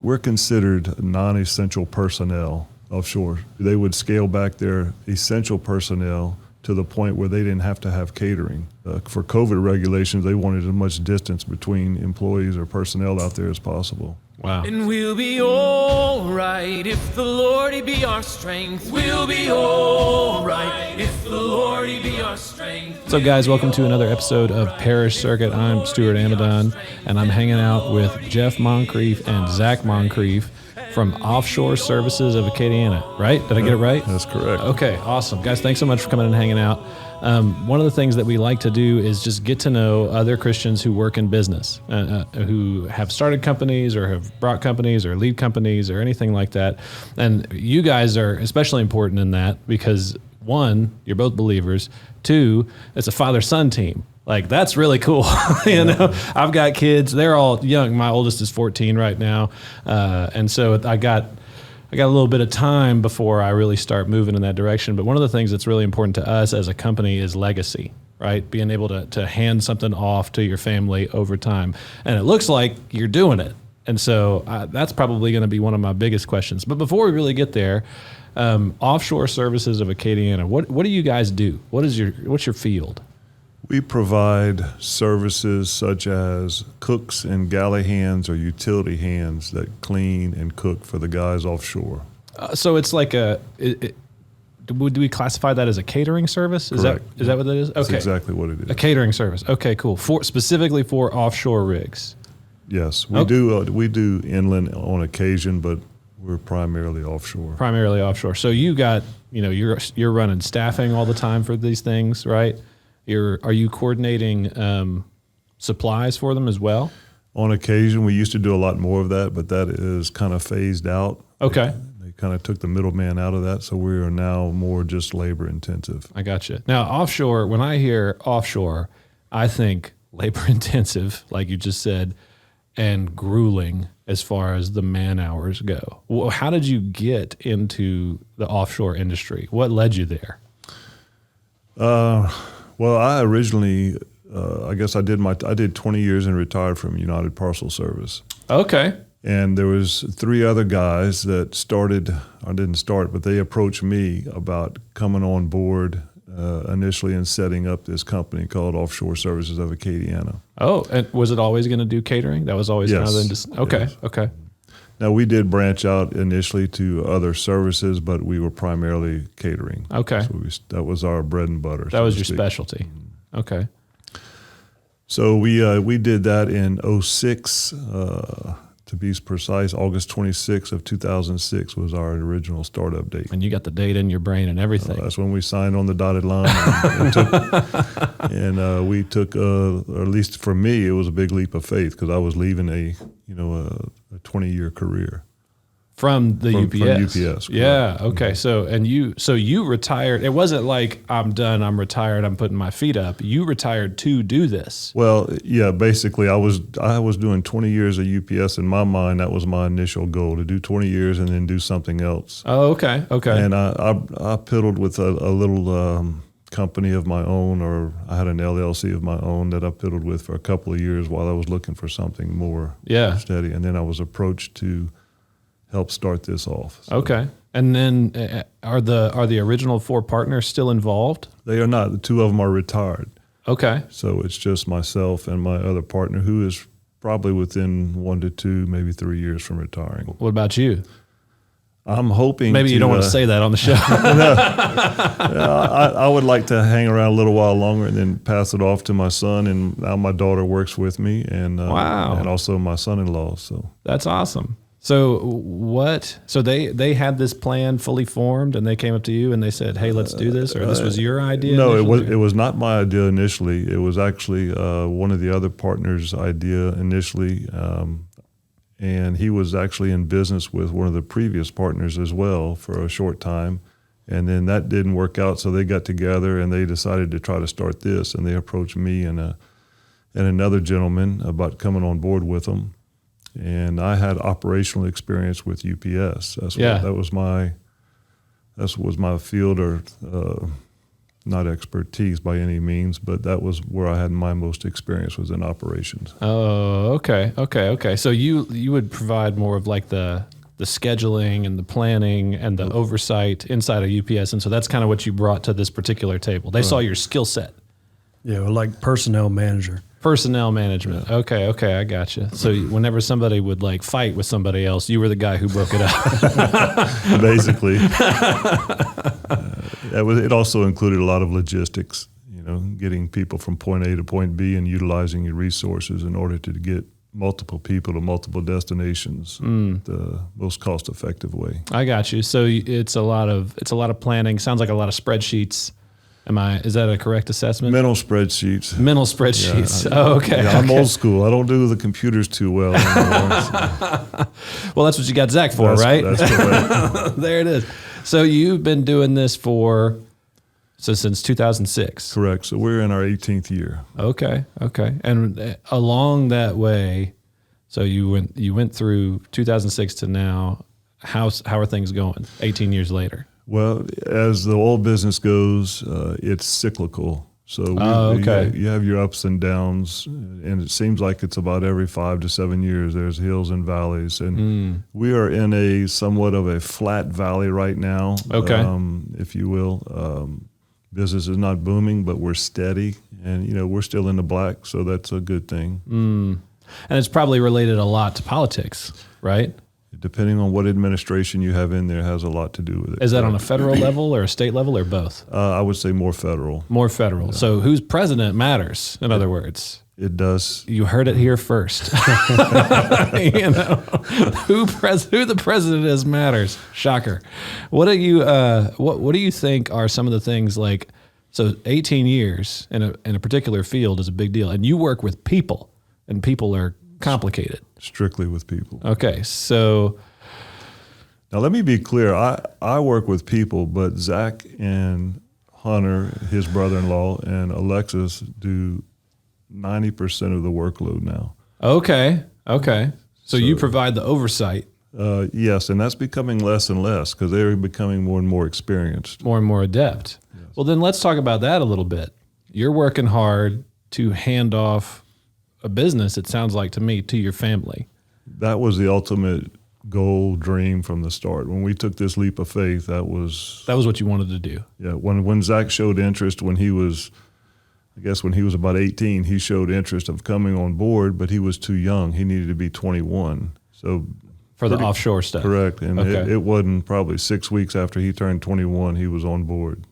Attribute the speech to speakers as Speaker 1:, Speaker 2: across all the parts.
Speaker 1: We're considered non-essential personnel offshore. They would scale back their essential personnel to the point where they didn't have to have catering. For COVID regulations, they wanted as much distance between employees or personnel out there as possible.
Speaker 2: Wow.
Speaker 3: And we'll be all right if the Lord he be our strength. We'll be all right if the Lord he be our strength.
Speaker 2: What's up, guys? Welcome to another episode of Parish Circuit. I'm Stuart Amadon, and I'm hanging out with Jeff Moncrief and Zack Moncrief from Offshore Services of Acadiana, right? Did I get it right?
Speaker 1: That's correct.
Speaker 2: Okay, awesome. Guys, thanks so much for coming and hanging out. One of the things that we like to do is just get to know other Christians who work in business, who have started companies or have brought companies or lead companies or anything like that. And you guys are especially important in that because, one, you're both believers. Two, it's a father-son team. Like, that's really cool. You know, I've got kids. They're all young. My oldest is 14 right now. And so I got a little bit of time before I really start moving in that direction. But one of the things that's really important to us as a company is legacy, right? Being able to hand something off to your family over time. And it looks like you're doing it. And so that's probably going to be one of my biggest questions. But before we really get there, Offshore Services of Acadiana, what do you guys do? What's your field?
Speaker 1: We provide services such as cooks and galley hands or utility hands that clean and cook for the guys offshore.
Speaker 2: So it's like would we classify that as a catering service?
Speaker 1: Correct.
Speaker 2: Is that what that is? Okay.
Speaker 1: That's exactly what it is.
Speaker 2: A catering service. Okay, cool. Specifically for offshore rigs.
Speaker 1: Yes, we do inland on occasion, but we're primarily offshore.
Speaker 2: Primarily offshore. So you got, you're running staffing all the time for these things, right? Are you coordinating supplies for them as well?
Speaker 1: On occasion, we used to do a lot more of that, but that is kind of phased out.
Speaker 2: Okay.
Speaker 1: They kind of took the middleman out of that, so we are now more just labor intensive.
Speaker 2: I got you. Now, offshore, when I hear offshore, I think labor intensive, like you just said, and grueling as far as the man hours go. Well, how did you get into the offshore industry? What led you there?
Speaker 1: Well, I originally, I did 20 years and retired from United Parcel Service.
Speaker 2: Okay.
Speaker 1: And there was 3 other guys that but they approached me about coming on board initially and setting up this company called Offshore Services of Acadiana.
Speaker 2: Oh, and was it always going to do catering? That was always
Speaker 1: yes.
Speaker 2: Okay,
Speaker 1: yes.
Speaker 2: Okay.
Speaker 1: Now, we did branch out initially to other services, but we were primarily catering.
Speaker 2: Okay.
Speaker 1: So that was our bread and butter.
Speaker 2: That was your specialty. Okay.
Speaker 1: So we did that in 2006, to be precise. August 26th of 2006 was our original startup date.
Speaker 2: And you got the date in your brain and everything.
Speaker 1: That's when we signed on the dotted line. We took, or at least for me, it was a big leap of faith because I was leaving a 20-year career.
Speaker 2: From UPS.
Speaker 1: From UPS.
Speaker 2: Yeah. Okay. So you retired. It wasn't like I'm done. I'm retired. I'm putting my feet up. You retired to do this.
Speaker 1: Well, yeah. Basically, I was doing 20 years of UPS. In my mind, that was my initial goal, to do 20 years and then do something else.
Speaker 2: Oh, okay. Okay.
Speaker 1: And I piddled with a little company of my own, or I had an LLC of my own that I piddled with for a couple of years while I was looking for something more steady. And then I was approached to help start this off. So.
Speaker 2: Okay. And then are the original 4 partners still involved?
Speaker 1: They are not. The 2 of them are retired.
Speaker 2: Okay.
Speaker 1: So it's just myself and my other partner, who is probably within 1 to 2, maybe 3 years from retiring.
Speaker 2: What about you?
Speaker 1: I'm hoping
Speaker 2: maybe you don't want to say that on the show.
Speaker 1: I would like to hang around a little while longer and then pass it off to my son. And now my daughter works with me, and and also my son-in-law. So
Speaker 2: that's awesome. So So they had this plan fully formed, and they came up to you and they said, "Hey, let's do this," or this was your idea?
Speaker 1: No,
Speaker 2: initially?
Speaker 1: it was not my idea initially. It was actually one of the other partners' idea initially, and he was actually in business with one of the previous partners as well for a short time, and then that didn't work out. So they got together and they decided to try to start this, and they approached me and another gentleman about coming on board with them. And I had operational experience with UPS. That was my field or not expertise by any means, but that was where I had my most experience, was in operations.
Speaker 2: Oh, okay. So you would provide more of like the scheduling and the planning and the oversight inside of UPS, and so that's kind of what you brought to this particular table. They saw your skill set.
Speaker 4: Yeah, like personnel manager.
Speaker 2: Personnel management. Yeah. Okay, I gotcha. So whenever somebody would like fight with somebody else, you were the guy who broke it up.
Speaker 1: Basically. It also included a lot of logistics, getting people from point A to point B and utilizing your resources in order to get multiple people to multiple destinations the most cost-effective way.
Speaker 2: I got you. So it's a lot of planning. Sounds like a lot of spreadsheets. Is that a correct assessment?
Speaker 1: Mental spreadsheets.
Speaker 2: Mental spreadsheets.
Speaker 1: Yeah,
Speaker 2: okay.
Speaker 1: Yeah, I'm old school. I don't do the computers too well anymore. So.
Speaker 2: Well, that's what you got Zack for, right?
Speaker 1: That's correct.
Speaker 2: There it is. So you've been doing this since 2006.
Speaker 1: Correct. So we're in our 18th year.
Speaker 2: Okay. And along that way, so you went through 2006 to now. How are things going 18 years later?
Speaker 1: Well, as the oil business goes, it's cyclical. So you have your ups and downs, and it seems like it's about every 5 to 7 years. There's hills and valleys, and we are in a somewhat of a flat valley right now, if you will. Business is not booming, but we're steady, and we're still in the black, so that's a good thing.
Speaker 2: And it's probably related a lot to politics, right?
Speaker 1: Depending on what administration you have in there, has a lot to do with it.
Speaker 2: Is that on a federal level or a state level or both?
Speaker 1: I would say more federal.
Speaker 2: More federal. Yeah. So who's president matters, in other words.
Speaker 1: It does.
Speaker 2: You heard it here first. Who the president is matters. Shocker. What do you think are some of the things like? So 18 years in a particular field is a big deal, and you work with people, and people are complicated.
Speaker 1: Strictly with people.
Speaker 2: Okay, so
Speaker 1: now let me be clear. I work with people, but Zack and Hunter, his brother-in-law, and Alexis do 90% of the workload now.
Speaker 2: Okay. So you provide the oversight.
Speaker 1: Yes, and that's becoming less and less because they're becoming more and more experienced.
Speaker 2: More and more adept. Yes. Well, then let's talk about that a little bit. You're working hard to hand off a business, it sounds like to me, to your family.
Speaker 1: That was the ultimate goal, dream from the start. When we took this leap of faith, that was
Speaker 2: what you wanted to do.
Speaker 1: Yeah. When Zack showed interest, when he was about 18, he showed interest of coming on board, but he was too young. He needed to be 21. So
Speaker 2: for the offshore stuff.
Speaker 1: Correct. And it wasn't probably 6 weeks after he turned 21, he was on board.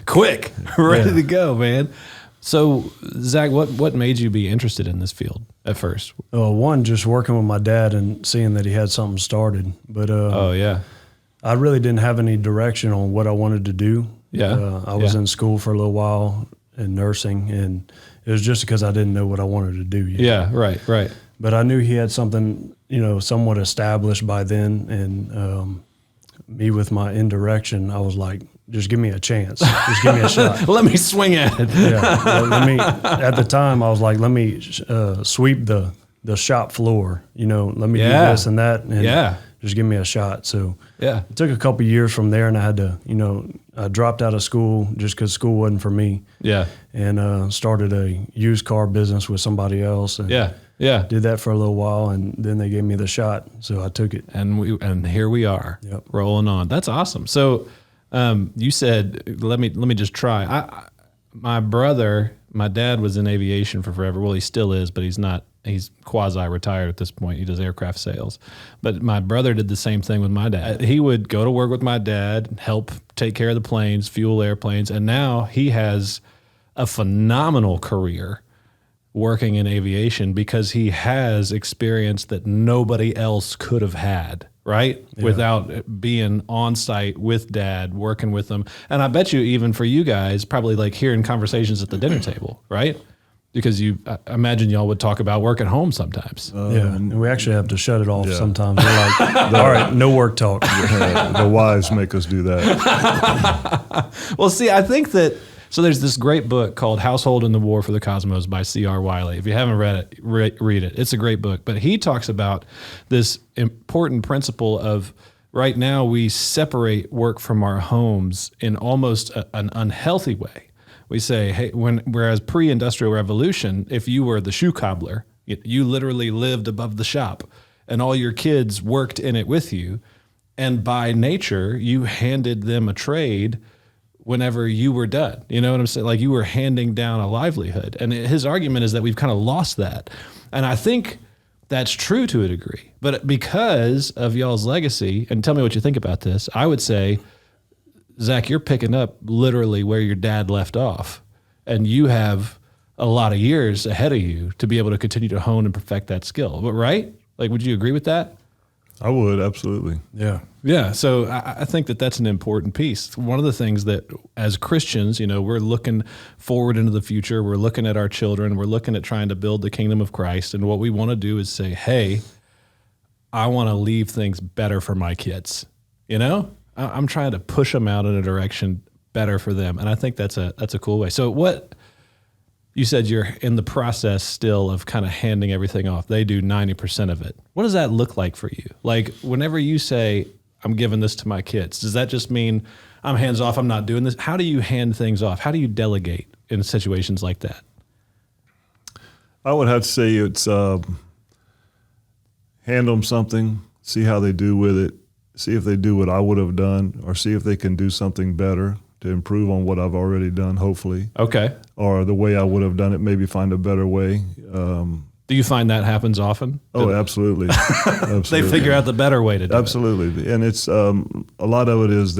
Speaker 2: Quick, ready to go, man. So, Zack, what made you be interested in this field at first?
Speaker 4: One, just working with my dad and seeing that he had something started. But I really didn't have any direction on what I wanted to do.
Speaker 2: Yeah,
Speaker 4: I was in school for a little while in nursing, and it was just because I didn't know what I wanted to do yet.
Speaker 2: Yeah, right.
Speaker 4: But I knew he had something, somewhat established by then, and me with my indirection, I was like, just give me a chance. Just give me a shot.
Speaker 2: Let me swing at it.
Speaker 4: At the time, I was like, let me sweep the shop floor. Let me do this and that. And just give me a shot. So it took a couple of years from there, and I had to, I dropped out of school just because school wasn't for me.
Speaker 2: Yeah.
Speaker 4: And started a used car business with somebody else. And did that for a little while, and then they gave me the shot, so I took it.
Speaker 2: And here we are, rolling on. That's awesome. So you said, let me just try. My dad was in aviation for forever. Well, he still is, but he's not. He's quasi-retired at this point. He does aircraft sales. But my brother did the same thing with my dad. He would go to work with my dad, help take care of the planes, fuel airplanes, and now he has a phenomenal career working in aviation because he has experience that nobody else could have had, right? Yeah. Without being on site with dad, working with him. And I bet you even for you guys, probably like hearing conversations at the dinner table, right? Because I imagine y'all would talk about work at home sometimes.
Speaker 4: And we actually have to shut it off sometimes. We're like, all right, no work talk.
Speaker 1: The wives make us do that.
Speaker 2: Well, see, I think that, so there's this great book called Household in the War for the Cosmos by C.R. Wiley. If you haven't read it, read it. It's a great book. But he talks about this important principle of right now we separate work from our homes in almost an unhealthy way. We say, hey, whereas pre-industrial revolution, if you were the shoe cobbler, you literally lived above the shop and all your kids worked in it with you. And by nature, you handed them a trade whenever you were done. You know what I'm saying? Like you were handing down a livelihood. And his argument is that we've kind of lost that. And I think that's true to a degree. But because of y'all's legacy, and tell me what you think about this, I would say, Zach, you're picking up literally where your dad left off. And you have a lot of years ahead of you to be able to continue to hone and perfect that skill. But right? Like, would you agree with that?
Speaker 1: I would, absolutely.
Speaker 4: Yeah.
Speaker 2: Yeah. So I think that that's an important piece. One of the things that as Christians, you know, we're looking forward into the future. We're looking at our children. We're looking at trying to build the kingdom of Christ. And what we want to do is say, hey, I want to leave things better for my kids. You know, I'm trying to push them out in a direction better for them. And I think that's a cool way. So what you said, you're in the process still of kind of handing everything off. They do 90% of it. What does that look like for you? Like whenever you say, I'm giving this to my kids, does that just mean I'm hands off, I'm not doing this? How do you hand things off? How do you delegate in situations like that?
Speaker 1: I would have to say it's hand them something, see how they do with it, see if they do what I would have done, or see if they can do something better to improve on what I've already done, hopefully.
Speaker 2: Okay.
Speaker 1: Or the way I would have done it, maybe find a better way.
Speaker 2: Do you find that happens often?
Speaker 1: Oh, absolutely. Absolutely.
Speaker 2: They figure out the better way to do
Speaker 1: absolutely. And it's a lot of it is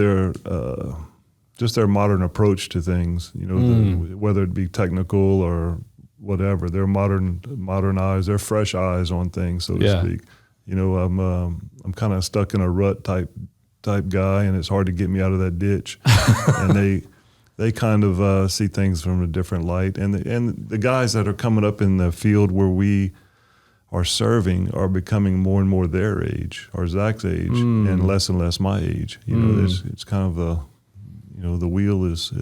Speaker 1: just their modern approach to things, you know, whether it be technical or whatever. They're modernized, they're fresh eyes on things, so to speak. You know, I'm kind of stuck in a rut type guy, and it's hard to get me out of that ditch. And they kind of see things from a different light. And the guys that are coming up in the field where we are serving are becoming more and more their age, or Zach's age, and less my age. You know, it's kind of the wheel is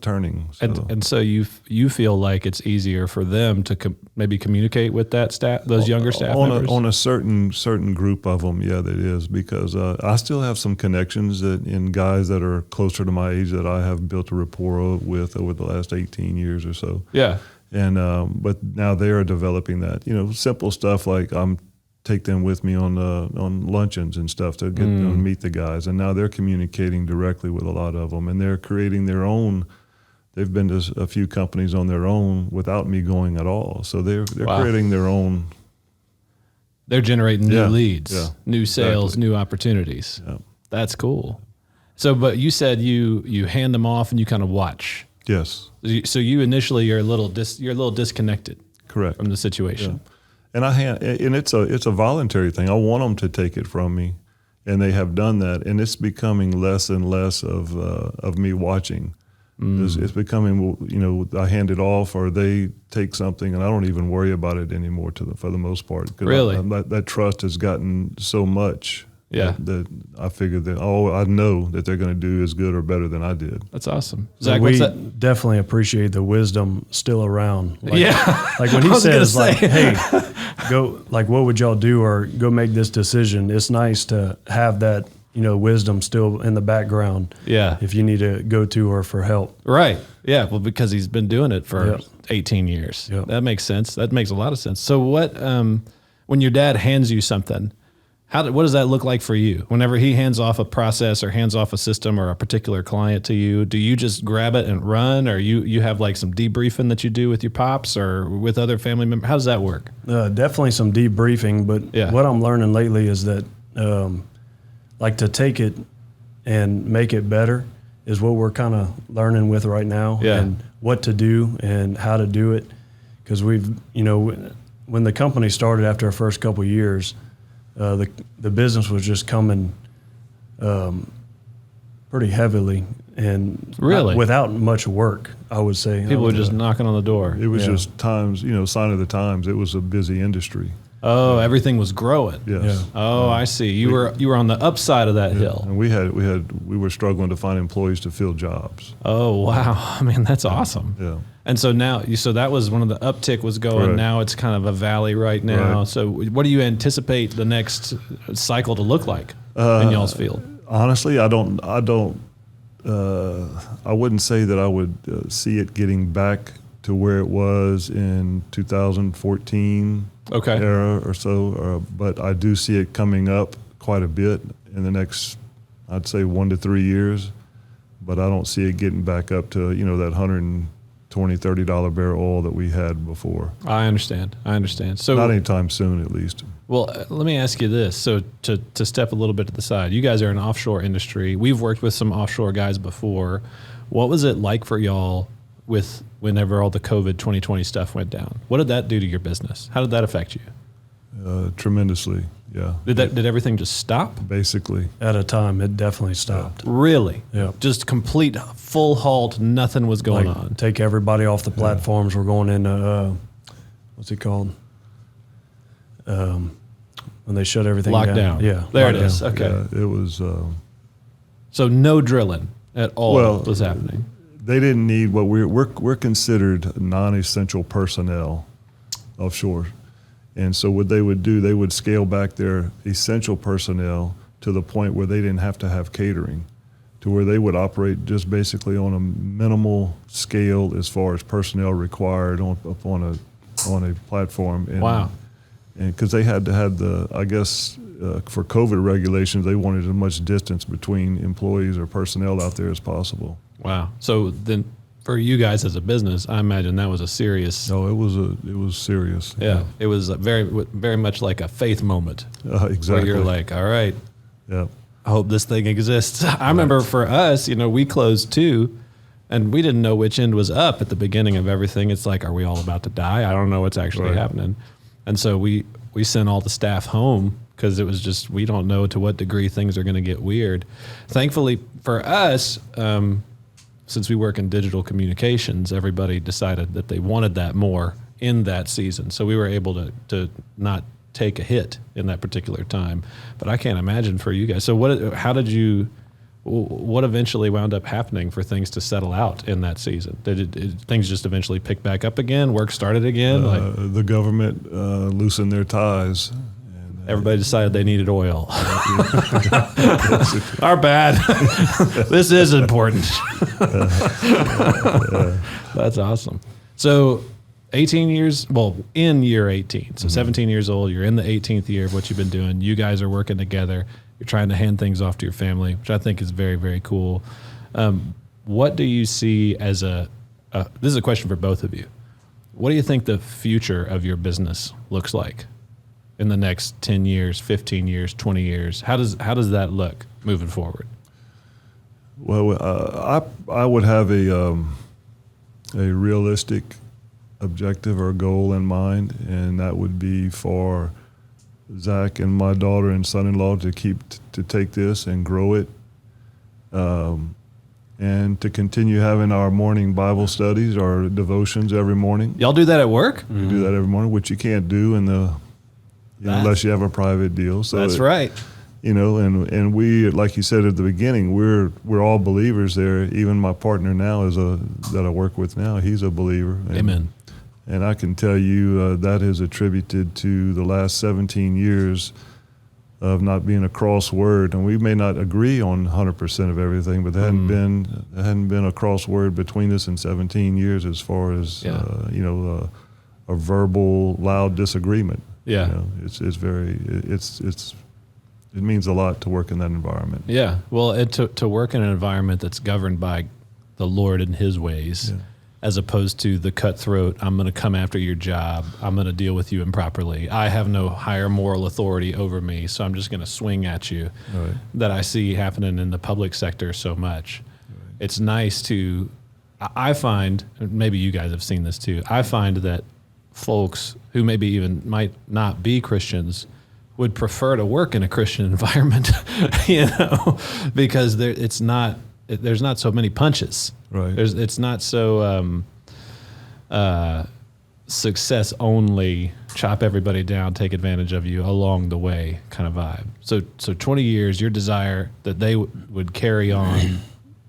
Speaker 1: turning. So.
Speaker 2: And so you feel like it's easier for them to maybe communicate with that staff, those younger staff members?
Speaker 1: On a certain group of them, yeah, that is, because I still have some connections in guys that are closer to my age that I have built a rapport with over the last 18 years or so.
Speaker 2: Yeah.
Speaker 1: And but now they are developing that. You know, simple stuff like take them with me on luncheons and stuff to get them meet the guys. And now they're communicating directly with a lot of them, and they're creating their own. They've been to a few companies on their own without me going at all. So they're creating their own.
Speaker 2: They're generating new leads, new sales,
Speaker 1: exactly.
Speaker 2: new opportunities.
Speaker 1: Yeah.
Speaker 2: That's cool. So, but you said you hand them off and you kind of watch.
Speaker 1: Yes.
Speaker 2: So you initially you're a little disconnected.
Speaker 1: Correct.
Speaker 2: From the situation.
Speaker 1: Yeah. And it's a voluntary thing. I want them to take it from me, and they have done that. And it's becoming less and less of me watching. It's becoming, you know, I hand it off, or they take something, and I don't even worry about it anymore for the most part.
Speaker 2: Really,
Speaker 1: that trust has gotten so much.
Speaker 2: Yeah.
Speaker 1: That I figured that I know that they're going to do as good or better than I did.
Speaker 2: That's awesome. Zach,
Speaker 4: we definitely appreciate the wisdom still around. Like, like when he says like, hey, go, like, what would y'all do, or go make this decision? It's nice to have that, you know, wisdom still in the background. Yeah. If you need to go to her for help.
Speaker 2: Right. Yeah. Well, because he's been doing it for 18 years. Yep. That makes sense. That makes a lot of sense. So what, when your dad hands you something, what does that look like for you? Whenever he hands off a process or hands off a system or a particular client to you, do you just grab it and run, or you have like some debriefing that you do with your pops or with other family members? How does that work?
Speaker 4: Definitely some debriefing, but what I'm learning lately is that like to take it and make it better is what we're kind of learning with right now, and what to do and how to do it. Because we've, you know, when the company started after our first couple of years, the business was just coming pretty heavily and
Speaker 2: really
Speaker 4: without much work, I would say.
Speaker 2: People were just knocking on the door.
Speaker 1: It was just times, you know, sign of the times. It was a busy industry.
Speaker 2: Oh, everything was growing.
Speaker 1: Yes.
Speaker 2: Yeah. Oh, I see. You were on the upside of that hill.
Speaker 1: And we were struggling to find employees to fill jobs.
Speaker 2: Oh, wow. I mean, that's awesome.
Speaker 1: Yeah.
Speaker 2: And so now, so that was one of the uptick was going. Right. Now it's kind of a valley right now. Right. So what do you anticipate the next cycle to look like? in y'all's field?
Speaker 1: Honestly, I wouldn't say that I would see it getting back to where it was in 2014 era or so, but I do see it coming up quite a bit in the next, I'd say, 1 to 3 years. But I don't see it getting back up to, that $120, $30 barrel oil that we had before.
Speaker 2: I understand. So
Speaker 1: not anytime soon, at least.
Speaker 2: Well, let me ask you this. So to step a little bit to the side, you guys are an offshore industry. We've worked with some offshore guys before. What was it like for y'all whenever all the COVID 2020 stuff went down? What did that do to your business? How did that affect you?
Speaker 1: Tremendously, yeah.
Speaker 2: Did everything just stop?
Speaker 1: Basically.
Speaker 4: At a time, it definitely stopped.
Speaker 2: Really?
Speaker 4: Yeah.
Speaker 2: Just complete full halt. Nothing was going on.
Speaker 4: Take everybody off the platforms. We're going into, what's it called? When they shut everything
Speaker 2: Lockdown.
Speaker 4: down. Yeah.
Speaker 2: There
Speaker 4: lockdown.
Speaker 2: it is. Okay.
Speaker 1: Yeah, it was.
Speaker 2: So no drilling at all was happening.
Speaker 1: They didn't need what we're considered non-essential personnel offshore. And so what they would do, they would scale back their essential personnel to the point where they didn't have to have catering, to where they would operate just basically on a minimal scale as far as personnel required on a platform. And,
Speaker 2: wow.
Speaker 1: And because they had to have for COVID regulations, they wanted as much distance between employees or personnel out there as possible.
Speaker 2: Wow. So then for you guys as a business, I imagine that was a serious.
Speaker 1: No, it was serious.
Speaker 2: Yeah. It was very, very much like a faith moment.
Speaker 1: Exactly.
Speaker 2: Where you're like, all right.
Speaker 1: Yeah.
Speaker 2: I hope this thing exists. I remember for us, we closed too, and we didn't know which end was up at the beginning of everything. It's like, are we all about to die? I don't know what's actually happening. And so we sent all the staff home because it was just, we don't know to what degree things are going to get weird. Thankfully for us, since we work in digital communications, everybody decided that they wanted that more in that season. So we were able to not take a hit in that particular time. But I can't imagine for you guys. So what eventually wound up happening for things to settle out in that season? Did things just eventually pick back up again? Work started again?
Speaker 1: The government loosened their ties.
Speaker 2: Everybody decided they needed oil. Our bad. This is important. That's awesome. So 18 years, in year 18. So 17 years old, you're in the 18th year of what you've been doing. You guys are working together. You're trying to hand things off to your family, which I think is very, very cool. What do you see as this is a question for both of you. What do you think the future of your business looks like in the next 10 years, 15 years, 20 years? How does that look moving forward?
Speaker 1: Well, I would have a realistic objective or goal in mind, and that would be for Zach and my daughter and son-in-law to take this and grow it, and to continue having our morning Bible studies, our devotions every morning.
Speaker 2: Y'all do that at work?
Speaker 1: We do that every morning, which you can't do unless you have a private deal. So
Speaker 2: that's right.
Speaker 1: And we, like you said at the beginning, we're all believers there. Even my partner now that I work with now, he's a believer.
Speaker 2: Amen.
Speaker 1: And I can tell you that is attributed to the last 17 years of not being a crossword. And we may not agree on 100% of everything, but there hadn't been a crossword between us in 17 years as far as a verbal, loud disagreement.
Speaker 2: Yeah,
Speaker 1: it means a lot to work in that environment.
Speaker 2: Yeah, well, to work in an environment that's governed by the Lord and His ways. Yeah. As opposed to the cutthroat, I'm going to come after your job, I'm going to deal with you improperly, I have no higher moral authority over me, so I'm just going to swing at you, that I see happening in the public sector so much. Right. It's nice I find, maybe you guys have seen this too, I find that folks who maybe even might not be Christians would prefer to work in a Christian environment, because there's not so many punches.
Speaker 1: Right.
Speaker 2: It's not so success only, chop everybody down, take advantage of you along the way kind of vibe. So 20 years, your desire that they would carry on,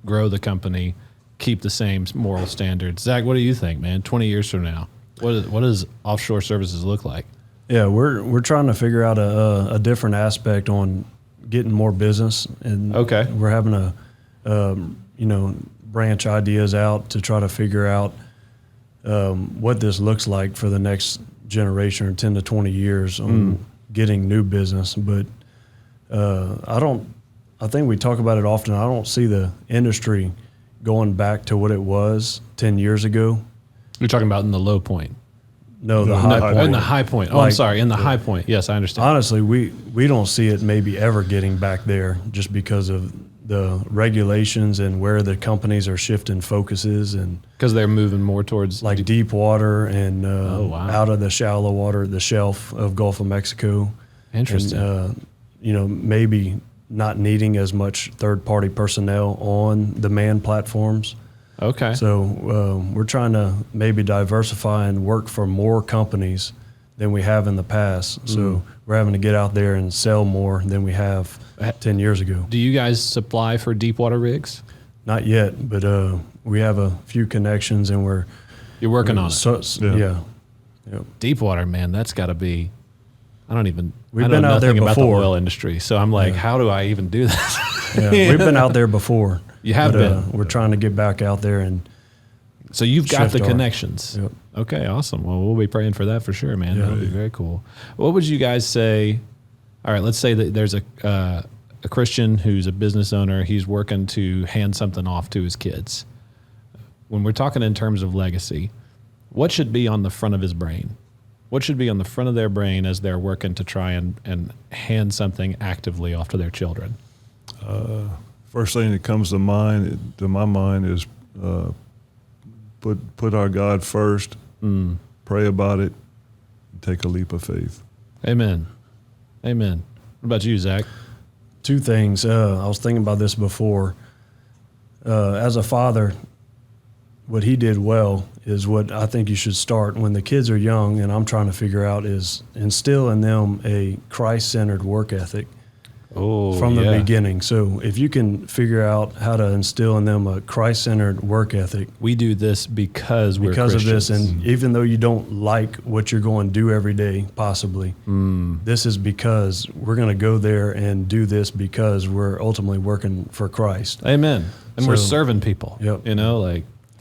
Speaker 2: grow the company, keep the same moral standards. Zach, what do you think, man? 20 years from now, what does offshore services look like?
Speaker 4: Yeah, we're trying to figure out a different aspect on getting more business, and we're having to, branch ideas out to try to figure out what this looks like for the next generation or 10 to 20 years on getting new business. But I think we talk about it often. I don't see the industry going back to what it was 10 years ago.
Speaker 2: You're talking about in the low point.
Speaker 4: No, the high point.
Speaker 2: In the high point. Oh, I'm sorry. In the high point. Yes, I understand.
Speaker 4: Honestly, we don't see it maybe ever getting back there just because of the regulations and where the companies are shifting focuses, and
Speaker 2: because they're moving more towards
Speaker 4: like deep water and out of the shallow water, the shelf of Gulf of Mexico.
Speaker 2: Interesting.
Speaker 4: And, maybe not needing as much third-party personnel on the manned platforms.
Speaker 2: Okay.
Speaker 4: So we're trying to maybe diversify and work for more companies than we have in the past. So we're having to get out there and sell more than we have 10 years ago.
Speaker 2: Do you guys supply for deep water rigs?
Speaker 4: Not yet, but we have a few connections, and
Speaker 2: you're working on it.
Speaker 4: Yeah. Yep.
Speaker 2: Deep water, man, that's got to be.
Speaker 4: We've been out there
Speaker 2: about
Speaker 4: before.
Speaker 2: The oil industry, so I'm like, how do I even do this?
Speaker 4: We've been out there before.
Speaker 2: You have been.
Speaker 4: We're trying to get back out there, and
Speaker 2: so you've got the connections.
Speaker 4: Yep.
Speaker 2: Okay, awesome. Well, we'll be praying for that for sure, man. That would be very cool. What would you guys say? All right, let's say that there's a Christian who's a business owner. He's working to hand something off to his kids. When we're talking in terms of legacy, what should be on the front of his brain? What should be on the front of their brain as they're working to try and hand something actively off to their children?
Speaker 1: First thing that comes to my mind is put our God first, pray about it, and take a leap of faith.
Speaker 2: Amen. Amen. What about you, Zach?
Speaker 4: Two things. I was thinking about this before. As a father, what he did well is what I think you should start when the kids are young, and I'm trying to figure out, is instill in them a Christ-centered work ethic from the beginning. So if you can figure out how to instill in them a Christ-centered work ethic.
Speaker 2: We do this because we're Christians.
Speaker 4: Of this, and even though you don't like what you're going to do every day, possibly, this is because we're going to go there and do this because we're ultimately working for Christ.
Speaker 2: Amen. And we're serving people.
Speaker 4: Yep.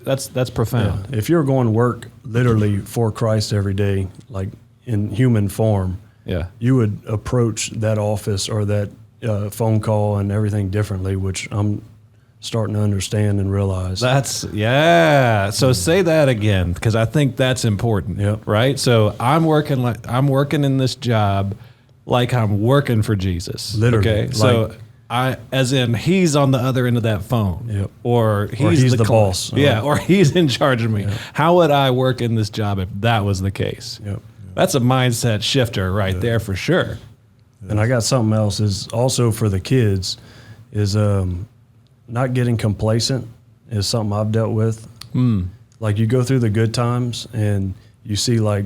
Speaker 2: That's profound.
Speaker 4: Yeah. If you're going to work literally for Christ every day, like in human form, you would approach that office or that phone call and everything differently, which I'm starting to understand and realize.
Speaker 2: So say that again, because I think that's important, right? So I'm working in this job like I'm working for Jesus.
Speaker 4: Literally.
Speaker 2: Okay. So as in he's on the other end of that phone, or he's
Speaker 4: the boss.
Speaker 2: Or he's in charge of me. How would I work in this job if that was the case? That's a mindset shifter right there for sure.
Speaker 4: And I got something else is also for the kids is not getting complacent is something I've dealt with. Like you go through the good times and you see like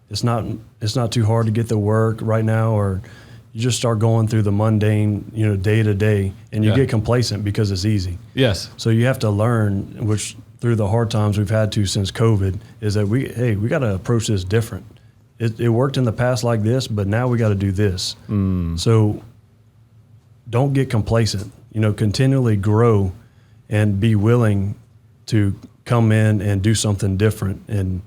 Speaker 4: it's not too hard to get the work right now, or you just start going through the mundane, day to day, and you get complacent because it's easy.
Speaker 2: Yes.
Speaker 4: So you have to learn, which through the hard times we've had to since COVID, is that we got to approach this different. It worked in the past like this, but now we got to do this. So don't get complacent. Continually grow and be willing to come in and do something different and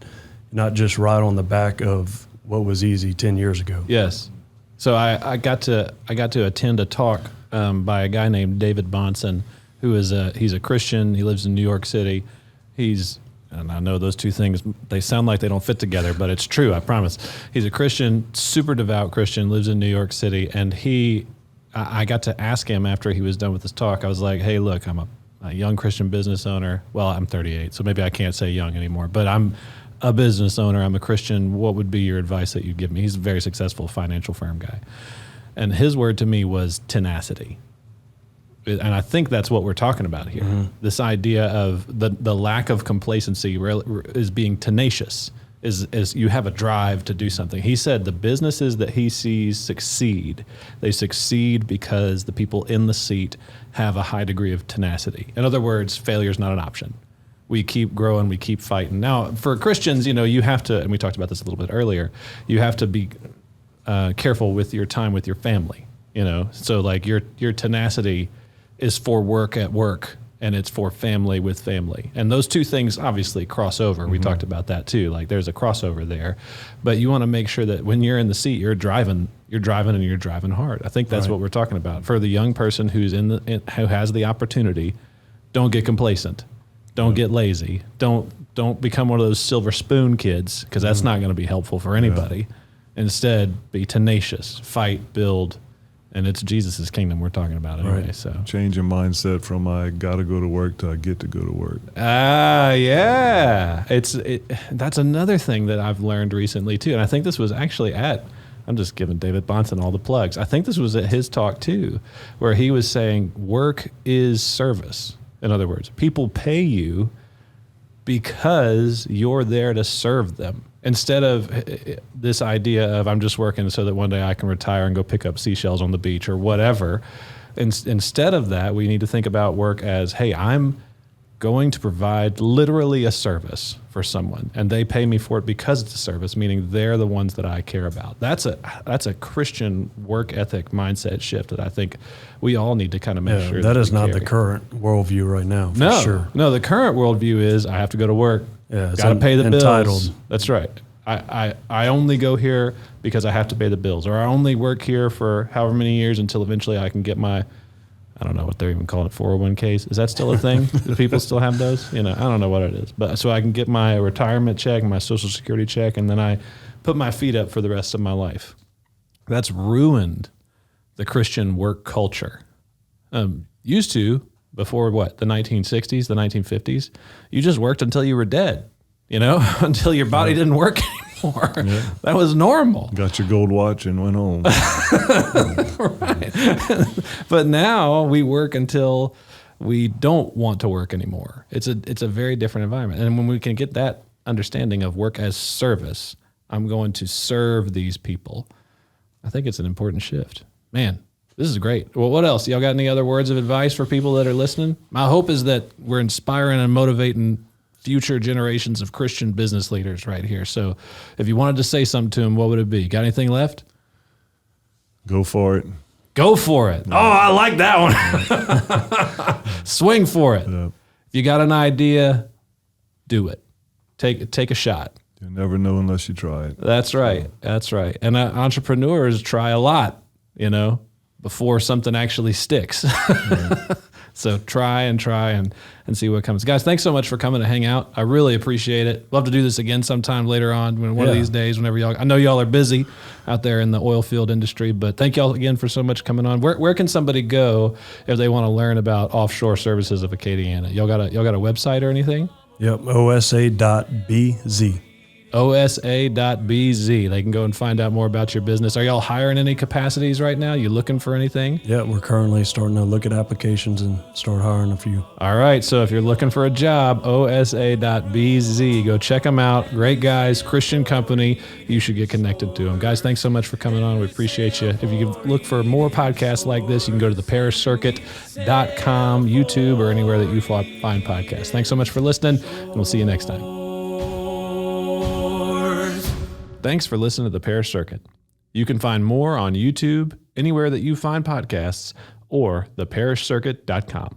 Speaker 4: not just ride on the back of what was easy 10 years ago.
Speaker 2: Yes. So I got to attend a talk by a guy named David Bonson, who is he's a Christian. He lives in New York City. And I know those two things, they sound like they don't fit together, but it's true, I promise. He's a Christian, super devout Christian, lives in New York City, and I got to ask him after he was done with his talk. I was like, hey, look, I'm a young Christian business owner. Well, I'm 38, so maybe I can't say young anymore, but I'm a business owner. I'm a Christian. What would be your advice that you'd give me? He's a very successful financial firm guy. And his word to me was tenacity. And I think that's what we're talking about here. This idea of the lack of complacency is being tenacious, is you have a drive to do something. He said the businesses that he sees succeed, they succeed because the people in the seat have a high degree of tenacity. In other words, failure is not an option. We keep growing, we keep fighting. Now, for Christians, you have to, and we talked about this a little bit earlier, you have to be careful with your time with your family. you know? So like your tenacity is for work at work, and it's for family with family. And those two things obviously cross over. We talked about that too. Like there's a crossover there, but you want to make sure that when you're in the seat, you're driving and you're driving hard. I think that's what we're talking about. For the young person who has the opportunity, don't get complacent. Don't get lazy. Don't become one of those silver spoon kids, because that's not going to be helpful for anybody. Instead, be tenacious, fight, build, and it's Jesus' kingdom we're talking about anyway. Right. So
Speaker 1: change your mindset from I got to go to work to I get to go to work.
Speaker 2: Yeah. That's another thing that I've learned recently too. And I think this was actually I'm just giving David Bonson all the plugs. I think this was at his talk too, where he was saying work is service. In other words, people pay you because you're there to serve them. Instead of this idea of I'm just working so that one day I can retire and go pick up seashells on the beach or whatever. Instead of that, we need to think about work as, hey, I'm going to provide literally a service for someone, and they pay me for it because it's a service, meaning they're the ones that I care about. That's a Christian work ethic mindset shift that I think we all need to kind of make sure
Speaker 4: that is not the current worldview right now. For sure.
Speaker 2: No, the current worldview is I have to go to work.
Speaker 4: Yeah,
Speaker 2: got to pay the
Speaker 4: entitled.
Speaker 2: bills. That's right. I only go here because I have to pay the bills, or I only work here for however many years until eventually I can get my, I don't know what they're even calling it, 401ks. Is that still a thing? Do people still have those? You know, I don't know what it is, but so I can get my retirement check, my Social Security check, and then I put my feet up for the rest of my life. That's ruined the Christian work culture. Used to, before the 1960s, the 1950s, you just worked until you were dead, you know, until your body didn't work anymore. Yeah. That was normal.
Speaker 1: Got your gold watch and went home.
Speaker 2: Right. But now we work until we don't want to work anymore. It's a very different environment. And when we can get that understanding of work as service, I'm going to serve these people, I think it's an important shift. Man, this is great. Well, what else? Y'all got any other words of advice for people that are listening? My hope is that we're inspiring and motivating future generations of Christian business leaders right here. So if you wanted to say something to them, what would it be? Got anything left?
Speaker 1: Go for it.
Speaker 2: Go for it. Oh, I like that one. Swing for it. Yep. If you got an idea, do it. Take a shot.
Speaker 1: You never know unless you try it.
Speaker 2: That's right. That's right. And entrepreneurs try a lot, you know, before something actually sticks. Right. So try and see what comes. Guys, thanks so much for coming to hang out. I really appreciate it. Love to do this again sometime later on, one of these days, whenever I know y'all are busy out there in the oil field industry, but thank y'all again for so much coming on. Where can somebody go if they want to learn about offshore services of Acadiana? Y'all got a website or anything?
Speaker 4: Yep, osa.bz.
Speaker 2: osa.bz. They can go and find out more about your business. Are y'all hiring any capacities right now? You looking for anything?
Speaker 4: Yeah, we're currently starting to look at applications and start hiring a few.
Speaker 2: All right, so if you're looking for a job, osa.bz. Go check them out. Great guys, Christian company. You should get connected to them. Guys, thanks so much for coming on. We appreciate you. If you could look for more podcasts like this, you can go to theparishcircuit.com, YouTube, or anywhere that you find podcasts. Thanks so much for listening, and we'll see you next time. Thanks for listening to The Parish Circuit. You can find more on YouTube, anywhere that you find podcasts, or theparishcircuit.com.